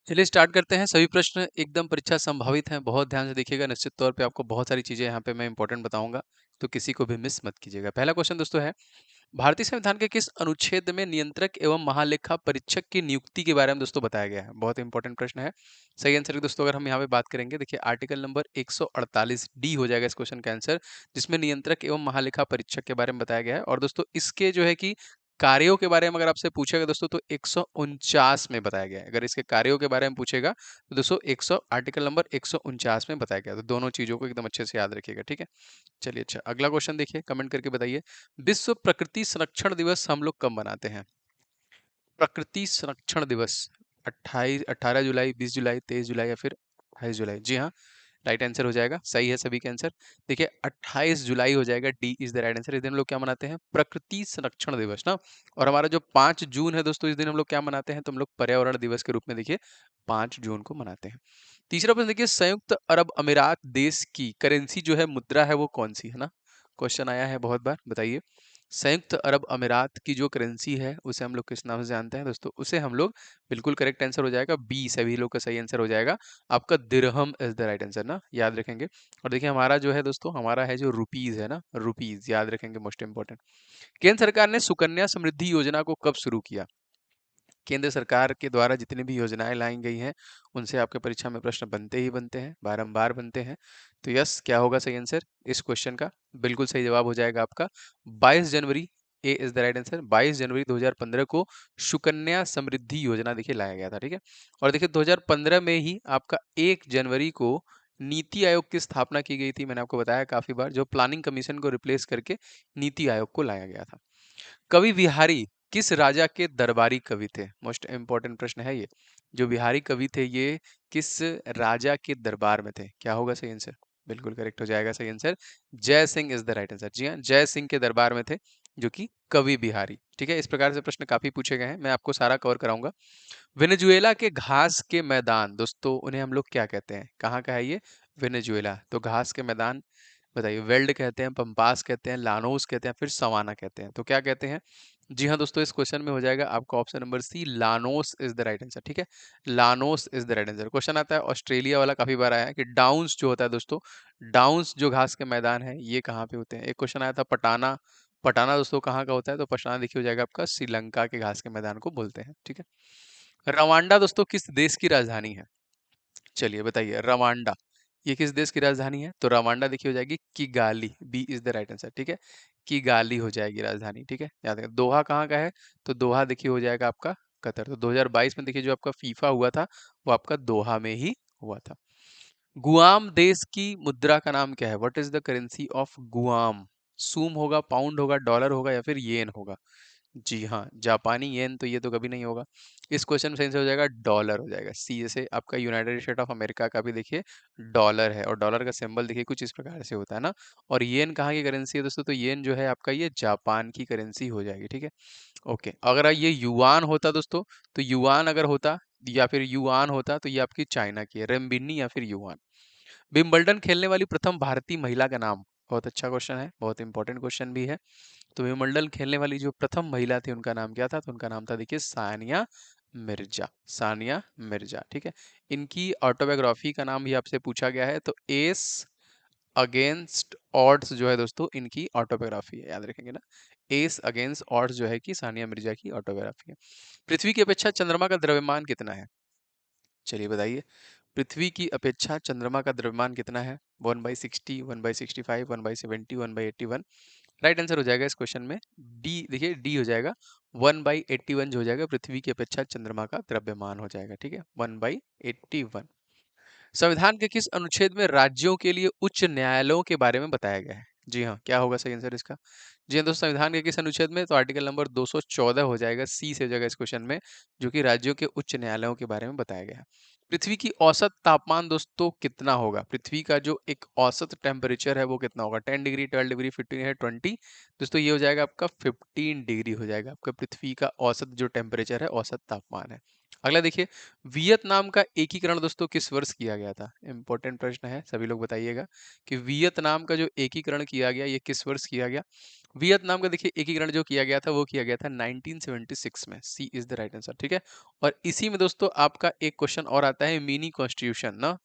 चलिए स्टार्ट करते हैं। सभी प्रश्न एकदम परीक्षा संभावित हैं। बहुत ध्यान से देखिएगा। निश्चित तौर पे आपको बहुत सारी चीजें यहाँ पे मैं इंपॉर्टेंट बताऊंगा, तो किसी को भी मिस मत कीजिएगा। पहला क्वेश्चन दोस्तों है, भारतीय संविधान के किस अनुच्छेद में नियंत्रक एवं महालेखा परीक्षक की नियुक्ति के बारे में दोस्तों बताया गया है? बहुत इंपॉर्टेंट प्रश्न है। सही आंसर दोस्तों अगर हम यहाँ पे बात करेंगे, देखिए आर्टिकल नंबर 148 डी हो जाएगा इस क्वेश्चन का आंसर, जिसमें नियंत्रक एवं महालेखा परीक्षक के बारे में बताया गया है। और दोस्तों इसके जो है कि कार्यों के बारे में अगर आपसे पूछेगा दोस्तों, तो 149 में बताया गया है। अगर इसके कार्यों के बारे में पूछेगा तो दोस्तों 100 आर्टिकल नंबर 149 में बताया गया है। तो दोनों चीजों को एकदम अच्छे से याद रखिएगा, ठीक है। चलिए अच्छा, अगला क्वेश्चन देखिए, कमेंट करके बताइए, विश्व प्रकृति संरक्षण दिवस हम लोग कब मनाते हैं? प्रकृति संरक्षण दिवस 18 जुलाई, 20 जुलाई, 23 जुलाई या फिर 28 जुलाई? जी हाँ, राइट आंसर हो जाएगा। सही है सभी के आंसर। देखिए 28 जुलाई हो जाएगा। D is the right answer. इस दिन हम लोग क्या मनाते हैं? प्रकृति संरक्षण दिवस ना। और हमारा जो 5 जून है दोस्तों, इस दिन हम लोग क्या मनाते हैं? तो हम लोग पर्यावरण दिवस के रूप में देखिए 5 जून को मनाते हैं। तीसरा प्रश्न देखिए, संयुक्त अरब अमीरात देश की करेंसी जो है, मुद्रा है, वो कौन सी है ना? क्वेश्चन आया है बहुत बार, बताइए। संयुक्त अरब अमीरात की जो करेंसी है उसे हम लोग किस नाम से जानते हैं दोस्तों? उसे हम लोग, बिल्कुल करेक्ट आंसर हो जाएगा बी, सभी लोग का सही आंसर हो जाएगा। आपका दिरहम इज द राइट आंसर ना, याद रखेंगे। और देखिए हमारा जो है दोस्तों, हमारा है जो रुपीज है ना, रुपीज याद रखेंगे, मोस्ट इंपॉर्टेंट। केंद्र सरकार ने सुकन्या समृद्धि योजना को कब शुरू किया? केंद्र सरकार के द्वारा जितनी भी योजनाएं लाई गई हैं, उनसे आपके परीक्षा में प्रश्न बनते ही बनते हैं, बारंबार बनते हैं। तो यस, क्या होगा सही आंसर इस क्वेश्चन का? बिल्कुल सही जवाब हो जाएगा आपका 22 जनवरी। ए इज द राइट आंसर। 22 जनवरी 2015 को सुकन्या समृद्धि योजना देखिए लाया गया था, ठीक है। और देखिए 2015 में ही आपका 1 जनवरी को नीति आयोग की स्थापना की गई थी। मैंने आपको बताया काफी बार, जो प्लानिंग कमीशन को रिप्लेस करके नीति आयोग को लाया गया था। कवि बिहारी किस राजा के दरबारी कवि थे? मोस्ट इंपॉर्टेंट प्रश्न है ये। जो बिहारी कवि थे, ये किस राजा के दरबार में थे? क्या होगा सही आंसर? बिल्कुल करेक्ट हो जाएगा सही answer. Jai Singh is the right answer. जी हाँ, जय सिंह के दरबार में थे, जो कि कवि बिहारी, ठीक है। इस प्रकार से प्रश्न काफी पूछे गए हैं, मैं आपको सारा कवर कराऊंगा। वेनेजुएला के घास के मैदान दोस्तों, उन्हें हम लोग क्या कहते हैं? कहाँ का है ये? वेनेजुएला। तो घास के मैदान बताइए, वेल्ड कहते हैं, पंपास कहते हैं, लानोस कहते हैं, फिर सवाना कहते हैं? तो क्या कहते हैं? जी हाँ दोस्तों, इस क्वेश्चन में हो जाएगा आपका option number C, Llanos is the right answer, ठीक है। Llanos is the right answer. Question आता है ऑस्ट्रेलिया वाला, काफी बार आया है, कि डाउन्स जो होता है दोस्तों, डाउन्स जो घास के मैदान है, ये कहाँ पे होते हैं? एक क्वेश्चन आया था पटाना, पटाना दोस्तों कहाँ का होता है? तो पटाना देखिए हो जाएगा आपका श्रीलंका के घास के मैदान को बोलते हैं, ठीक है। रवांडा दोस्तों किस देश की राजधानी है? चलिए बताइए, रवांडा ये किस देश की राजधानी है? तो रवांडा देखिए हो जाएगी Kigali. B is the right answer, ठीक है। किगाली हो जाएगी राजधानी, ठीक है, याद रखें। दोहा कहाँ का है? तो दोहा देखिए हो जाएगा आपका कतर। तो 2022 में देखिए जो आपका फीफा हुआ था, वो आपका दोहा में ही हुआ था। गुआम देश की मुद्रा का नाम क्या है? What is the currency of Guam? सूम होगा, पाउंड होगा, डॉलर होगा, या फिर येन होगा? जी हाँ, जापानी येन, तो ये तो कभी नहीं होगा। इस क्वेश्चन में सही से हो जाएगा डॉलर हो जाएगा। सी, जैसे आपका यूनाइटेड स्टेट ऑफ अमेरिका का भी देखिए डॉलर है, और डॉलर का सिंबल देखिए कुछ इस प्रकार से होता है ना। और येन कहाँ की करेंसी है दोस्तों? तो येन जो है आपका, ये जापान की करेंसी हो जाएगी, ठीक है। ओके, अगर ये युआन होता दोस्तों, तो युआन अगर होता या फिर युआन होता, तो ये आपकी चाइना की है, रेमबिन्नी या फिर युआन। विंबलडन खेलने वाली प्रथम भारतीय महिला का नाम? बहुत अच्छा क्वेश्चन है, बहुत इंपॉर्टेंट क्वेश्चन भी है। तो विंबलडन खेलने वाली जो प्रथम महिला थी, उनका नाम क्या था? तो उनका नाम था देखिए सानिया मिर्जा। सानिया मिर्जा, ठीक है। इनकी ऑटोबायोग्राफी का नाम भी आपसे पूछा गया है, तो एस अगेंस्ट ऑड्स जो है दोस्तों, इनकी ऑटोबायोग्राफी है, याद रखेंगे ना। एस अगेंस्ट ऑड्स जो है कि सानिया मिर्जा की ऑटोबायोग्राफी है। पृथ्वी की अपेक्षा चंद्रमा का द्रव्यमान कितना है? चलिए बताइए, पृथ्वी की अपेक्षा चंद्रमा का द्रव्यमान कितना है? 1/60, 1/65, 1/70, 1/81? राइट आंसर हो जाएगा इस क्वेश्चन में डी। देखिए डी हो जाएगा, 1/81 जो हो जाएगा, पृथ्वी की अपेक्षा चंद्रमा का द्रव्यमान हो जाएगा, ठीक है, 1/81। संविधान के किस अनुच्छेद में राज्यों के लिए उच्च न्यायालयों के बारे में बताया गया है? जी हाँ, क्या होगा सही आंसर इसका? जी हाँ दोस्तों, संविधान के किस अनुच्छेद में? तो आर्टिकल नंबर 214 हो जाएगा, सी से हो जाएगा इस क्वेश्चन में, जो कि राज्यों के उच्च न्यायालयों के बारे में बताया गया है। पृथ्वी की औसत तापमान दोस्तों कितना होगा? पृथ्वी का जो एक औसत टेम्परेचर है वो कितना होगा? 10 डिग्री, 12 डिग्री, 15 है, 20? दोस्तों ये हो जाएगा आपका 15 डिग्री हो जाएगा आपका पृथ्वी का औसत जो टेम्परेचर है, औसत तापमान है। अगला देखिए, वियतनाम का एकीकरण दोस्तों किस वर्ष किया गया था? इंपॉर्टेंट प्रश्न है, सभी लोग बताइएगा कि वियतनाम का जो एकीकरण किया गया, ये किस वर्ष किया गया? वियतनाम का देखिए एकीकरण जो किया गया था वो किया गया था 1976 में। सी इज द राइट आंसर, ठीक है। और इसी में दोस्तों आपका एक क्वेश्चन और आता है, मिनी कॉन्स्टिट्यूशन ना।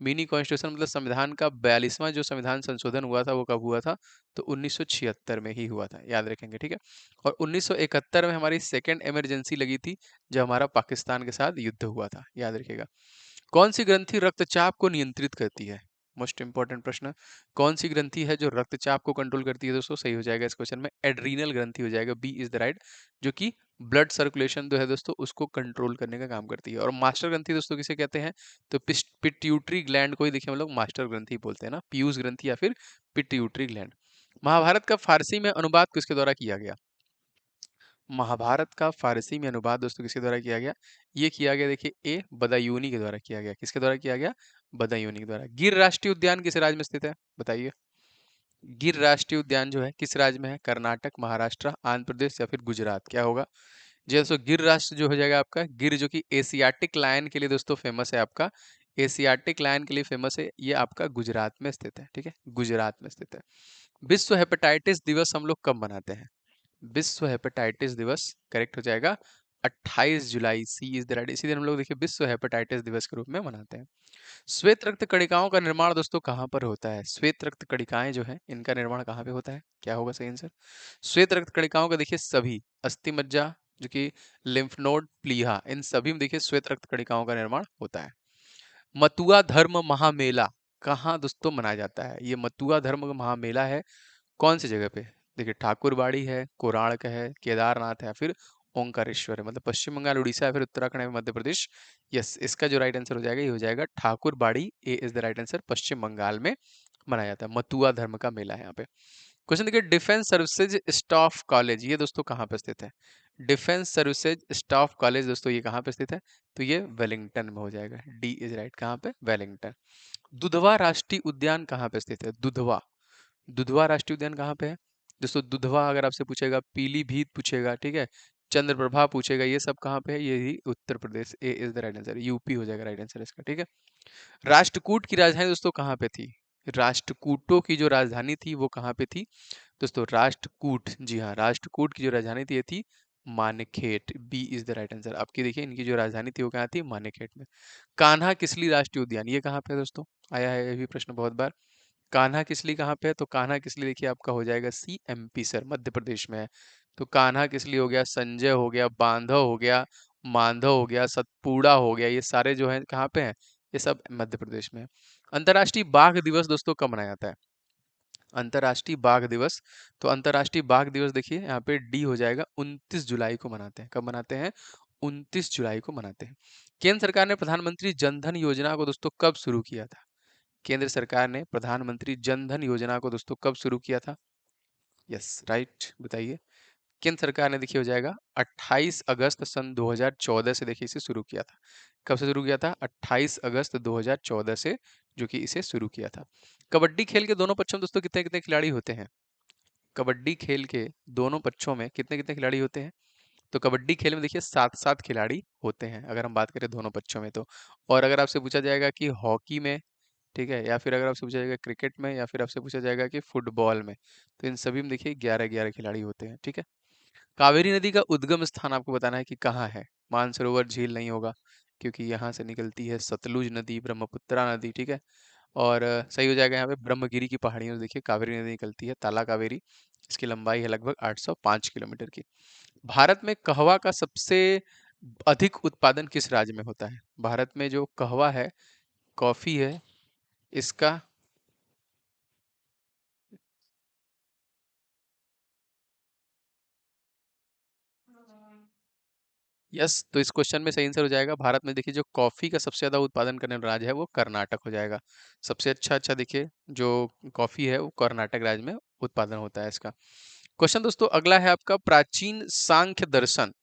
मिनी कॉन्स्टिट्यूशन मतलब संविधान का 42वां जो संविधान संशोधन हुआ था वो कब हुआ था, तो 1976 में ही हुआ था, याद रखेंगे, ठीक है। और 1971 में हमारी सेकेंड इमरजेंसी लगी थी जब हमारा पाकिस्तान के साथ युद्ध हुआ था, याद रखिएगा। कौन सी ग्रंथि रक्तचाप को नियंत्रित करती है? मोस्ट इंपॉर्टेंट प्रश्न। कौन सी ग्रंथि है जो रक्तचाप को कंट्रोल करती है दोस्तों? सही हो जाएगा इस क्वेश्चन में एड्रीनल ग्रंथि हो जाएगा, बी इज द राइट, जो कि ब्लड सर्कुलेशन जो है दोस्तों उसको कंट्रोल करने का काम करती है। और मास्टर ग्रंथि दोस्तों किसे कहते हैं? तो पिट्यूटरी ग्लैंड को ही देखिए हम लोग मास्टर ग्रंथि बोलते हैं ना, पीयूष ग्रंथि या फिर पिट्यूटरी ग्लैंड। महाभारत का फारसी में अनुवाद किसके द्वारा किया गया? महाभारत का फारसी में अनुवाद दोस्तों किसके द्वारा किया गया? ये किया गया देखिए ए बदायूनी के द्वारा किया गया। किसके द्वारा किया गया? बदायूनी के द्वारा। गिर राष्ट्रीय उद्यान किस राज्य में स्थित है? बताइए। गिर राष्ट्रीय उद्यान जो है किस राज्य में है? कर्नाटक, महाराष्ट्र, आंध्र प्रदेश या फिर गुजरात? क्या होगा? जी दोस्तों, गिर राष्ट्र जो हो जाएगा आपका गिर, जो कि एशियाटिक लायन के लिए दोस्तों फेमस है आपका। एशियाटिक लायन के लिए फेमस है, ये आपका गुजरात में स्थित है, ठीक है, गुजरात में स्थित है। विश्व हेपेटाइटिस दिवस हम लोग कब मनाते हैं? विश्व हेपेटाइटिस दिवस करेक्ट हो जाएगा 28 जुलाई, सी इज द राइट। इसी दिन हम लोग देखिए विश्व हेपेटाइटिस दिवस के रूप में मनाते हैं। श्वेत रक्त कणिकाओं का निर्माण दोस्तों कहाँ पर होता है? श्वेत रक्त कणिकाएं जो है इनका निर्माण कहाँ पे होता है? क्या होगा सही आंसर? श्वेत रक्त कणिकाओं का देखिए सभी अस्थि मज्जा, जो कि लिम्फ नोड, प्लीहा, इन सभी में देखिए श्वेत रक्त कणिकाओं का निर्माण होता है। मतुआ धर्म महामेला कहाँ दोस्तों मनाया जाता है? ये मतुआ धर्म महामेला है कौन सी जगह पे? देखिए ठाकुरबाड़ी है, कोणार्क है, केदारनाथ है या फिर ओंकारेश्वर है। मतलब पश्चिम बंगाल, उड़ीसा या फिर उत्तराखंड या मध्य प्रदेश। यस, इसका जो राइट आंसर हो जाएगा ये हो जाएगा ठाकुरबाड़ी, ए इज द राइट आंसर, पश्चिम बंगाल में मनाया जाता है। मतुआ धर्म का मेला है यहाँ पे। क्वेश्चन देखिए, डिफेंस सर्विसेज स्टाफ कॉलेज ये दोस्तों कहाँ पे स्थित है? डिफेंस सर्विसेज स्टाफ कॉलेज दोस्तों ये कहाँ पे स्थित है? तो ये वेलिंगटन में हो जाएगा, डी इज राइट। कहाँ पे? वेलिंगटन। दुधवा राष्ट्रीय उद्यान कहाँ पे स्थित है? दुधवा, दुधवा राष्ट्रीय उद्यान कहाँ पे है दोस्तों? दुधवा अगर आपसे पूछेगा, पीलीभीत पूछेगा, ठीक है, चंद्रप्रभा पूछेगा, ये सब कहाँ पे है? ये ही Uttar Pradesh, A is the right answer, UP हो जाएगा राइट आंसर इसका, ठीक है। राष्ट्रकूट की राजधानी दोस्तों कहाँ पे थी? राष्ट्रकूटों की जो राजधानी थी वो कहाँ पे थी दोस्तों? राष्ट्रकूट, जी हाँ, राष्ट्रकूट की जो राजधानी थी ये थी Manyakheta, B is the right answer. आपकी देखिए इनकी जो राजधानी थी वो कहाँ थी? मानेखेट में। कान्हा किसली राष्ट्रीय उद्यान ये कहाँ पे है दोस्तों? आया है ये भी प्रश्न बहुत बार। कान्हा किसली कहाँ पे है? तो कान्हा किसली देखिए आपका हो जाएगा सी, एमपी सर, मध्य प्रदेश में है। तो कान्हा किसली हो गया, संजय हो गया, बांधव हो गया, मांधव हो गया, सतपुड़ा हो गया, ये सारे जो है कहाँ पे हैं? ये सब मध्य प्रदेश में है। अंतर्राष्ट्रीय बाघ दिवस दोस्तों कब मनाया जाता है? अंतर्राष्ट्रीय बाघ दिवस, तो अंतर्राष्ट्रीय बाघ दिवस देखिए यहाँ पे डी हो जाएगा, 29 जुलाई को मनाते हैं। कब मनाते हैं? 29 जुलाई को मनाते हैं। केंद्र सरकार ने प्रधानमंत्री जन धन योजना को दोस्तों कब शुरू किया था? केंद्र सरकार ने प्रधानमंत्री जन धन योजना को दोस्तों कब शुरू किया था? यस राइट, बताइए। केंद्र सरकार ने देखिए हो जाएगा 28 अगस्त सन 2014 से देखिए इसे शुरू किया था। कब से शुरू किया था? 28 अगस्त 2014 से जो कि इसे शुरू किया था। कबड्डी खेल के दोनों पक्षों में दोस्तों कितने कितने खिलाड़ी होते हैं? कबड्डी खेल के दोनों पक्षों में कितने कितने खिलाड़ी होते हैं? तो कबड्डी खेल में देखिए 7-7 खिलाड़ी होते हैं अगर हम बात करें दोनों पक्षों में तो। और अगर आपसे पूछा जाएगा कि हॉकी में, ठीक है, या फिर अगर आपसे पूछा जाएगा क्रिकेट में, या फिर आपसे पूछा जाएगा कि फुटबॉल में, तो इन सभी में देखिए 11-11 खिलाड़ी होते हैं, ठीक है। कावेरी नदी का उद्गम स्थान आपको बताना है कि कहाँ है। मानसरोवर झील नहीं होगा क्योंकि यहाँ से निकलती है सतलुज नदी, ब्रह्मपुत्रा नदी, ठीक है। और सही हो जाएगा यहाँ पे ब्रह्मगिरी की पहाड़ियों से देखिए कावेरी नदी निकलती है, ताला कावेरी। इसकी लंबाई है लगभग 805 किलोमीटर की। भारत में कहवा का सबसे अधिक उत्पादन किस राज्य में होता है? भारत में जो कहवा है, कॉफी है, इसका, यस, तो इस क्वेश्चन में सही आंसर हो जाएगा भारत में देखिए जो कॉफी का सबसे ज्यादा उत्पादन करने वाला राज्य है वो कर्नाटक हो जाएगा। सबसे अच्छा देखिए जो कॉफी है वो कर्नाटक राज्य में उत्पादन होता है इसका। क्वेश्चन दोस्तों अगला है आपका, प्राचीन सांख्य दर्शन,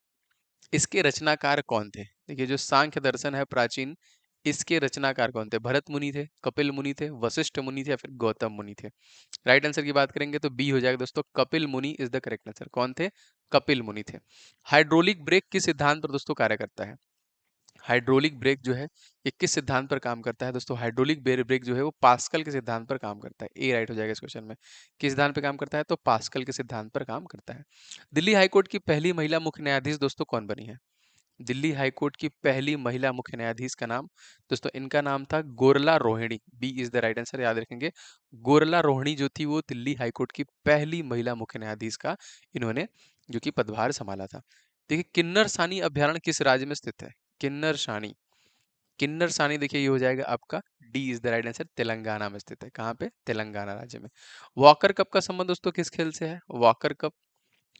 इसके रचनाकार कौन थे? देखिए जो सांख्य दर्शन है प्राचीन, इसके रचनाकार कौन थे? भरत मुनि थे, कपिल मुनि थे, वशिष्ठ मुनि थे या फिर गौतम मुनि थे? राइट आंसर की बात करेंगे तो बी हो जाएगा दोस्तों, कपिल मुनि इज द करेक्ट आंसर। कौन थे? कपिल मुनि थे। हाइड्रोलिक ब्रेक किस सिद्धांत पर दोस्तों कार्य करता है? हाइड्रोलिक ब्रेक जो है ये किस सिद्धांत पर काम करता है दोस्तों? हाइड्रोलिक ब्रेक जो है वो पास्कल के सिद्धांत पर काम करता है। ए राइट हो जाएगा इस क्वेश्चन में। किस सिद्धांत पे काम करता है? तो पास्कल के सिद्धांत पर काम करता है। दिल्ली हाईकोर्ट की पहली महिला मुख्य न्यायाधीश दोस्तों कौन बनी है? दिल्ली हाईकोर्ट की पहली महिला मुख्य न्यायाधीश का नाम दोस्तों, इनका नाम था Gorla Rohini. B is the right answer, याद रखेंगे। गोरला रोहिणी जो थी वो दिल्ली हाईकोर्ट की पहली महिला मुख्य न्यायाधीश का इन्होंने जो कि पदभार संभाला था। देखिए, किन्नर सानी अभ्यारण्य किस राज्य में स्थित है? किन्नर सानी, किन्नर सानी देखिए ये हो जाएगा आपका D is the right answer, Telangana में स्थित है। कहाँ पे? तेलंगाना राज्य में। वॉकर कप का संबंध दोस्तों किस खेल से है? वॉकर कप,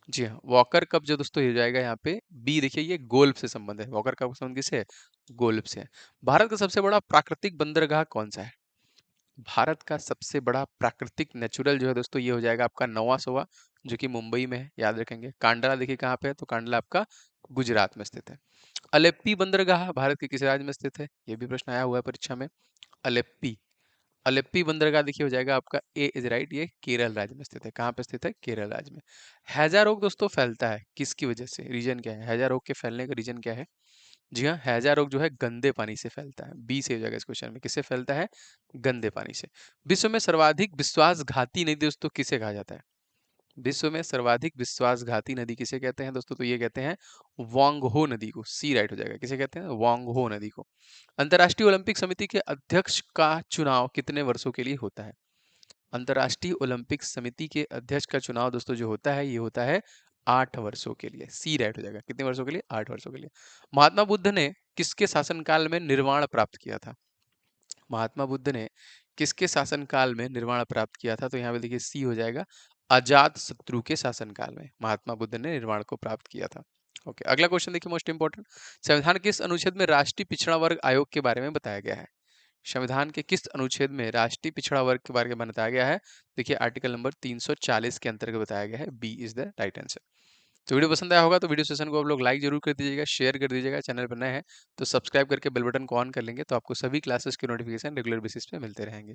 जी हाँ, वॉकर कप जो दोस्तों ये हो जाएगा यहाँ पे बी, देखिए ये गोल्फ से संबंध है। वॉकर कप का संबंध किससे है? गोल्फ से है। भारत का सबसे बड़ा प्राकृतिक बंदरगाह कौन सा है? भारत का सबसे बड़ा प्राकृतिक नेचुरल जो है दोस्तों ये हो जाएगा आपका नवा सोवा, जो कि मुंबई में है, याद रखेंगे। कांडला देखिए कहाँ पे है? तो कांडला आपका गुजरात में स्थित है। अलेप्पी बंदरगाह भारत के किस राज्य में स्थित है? ये भी प्रश्न आया हुआ है परीक्षा में। अलेप्पी, अलेप्पी बंदरगाह देखिए हो जाएगा आपका ए इज राइट, ये केरल राज्य में स्थित है। कहाँ पे स्थित है? केरल राज्य में। हैजा रोग दोस्तों फैलता है किसकी वजह से? रीजन क्या है? हैजा रोग के फैलने का रीजन क्या है? जी हाँ, हैजा रोग जो है गंदे पानी से फैलता है। बी से हो जाएगा इस क्वेश्चन में। किससे फैलता है? गंदे पानी से। विश्व में सर्वाधिक विश्वासघाती नदी दोस्तों किसे कहा जाता है? विश्व में सर्वाधिक विश्वासघाती नदी किसे कहते हैं दोस्तों? तो ये कहते हैं वांगहो नदी को। सी राइट हो जाएगा। किसे कहते हैं? वांगहो नदी को। अंतर्राष्ट्रीय ओलंपिक समिति के अध्यक्ष का चुनाव कितने वर्षों के लिए होता है? अंतर्राष्ट्रीय ओलंपिक समिति के अध्यक्ष का चुनाव दोस्तों जो होता है ये होता है 8 वर्षों के लिए। सी राइट हो जाएगा। कितने वर्षों के लिए? 8 वर्षों के लिए। महात्मा बुद्ध ने किसके शासनकाल में निर्वाण प्राप्त किया था? महात्मा बुद्ध ने किसके शासनकाल में निर्वाण प्राप्त किया था? तो यहाँ पे देखिए सी हो जाएगा, अजात शत्रु के शासनकाल में महात्मा बुद्ध ने निर्वाण को प्राप्त किया था। ओके, अगला क्वेश्चन देखिए, मोस्ट इंपॉर्टेंट। संविधान किस अनुच्छेद में राष्ट्रीय पिछड़ा वर्ग आयोग के बारे में बताया गया है? संविधान के किस अनुच्छेद में राष्ट्रीय पिछड़ा वर्ग के बारे में बताया गया है? देखिए आर्टिकल नंबर 340 के अंतर्गत बताया गया है। B is the right answer. तो वीडियो पसंद आया होगा तो वीडियो सेशन को आप लोग लाइक जरूर कर दीजिएगा, शेयर कर दीजिएगा। चैनल पर नए हैं तो सब्सक्राइब करके बेल बटन को ऑन कर लेंगे, तो आपको सभी क्लासेस के नोटिफिकेशन रेगुलर बेसिस पे मिलते रहेंगे।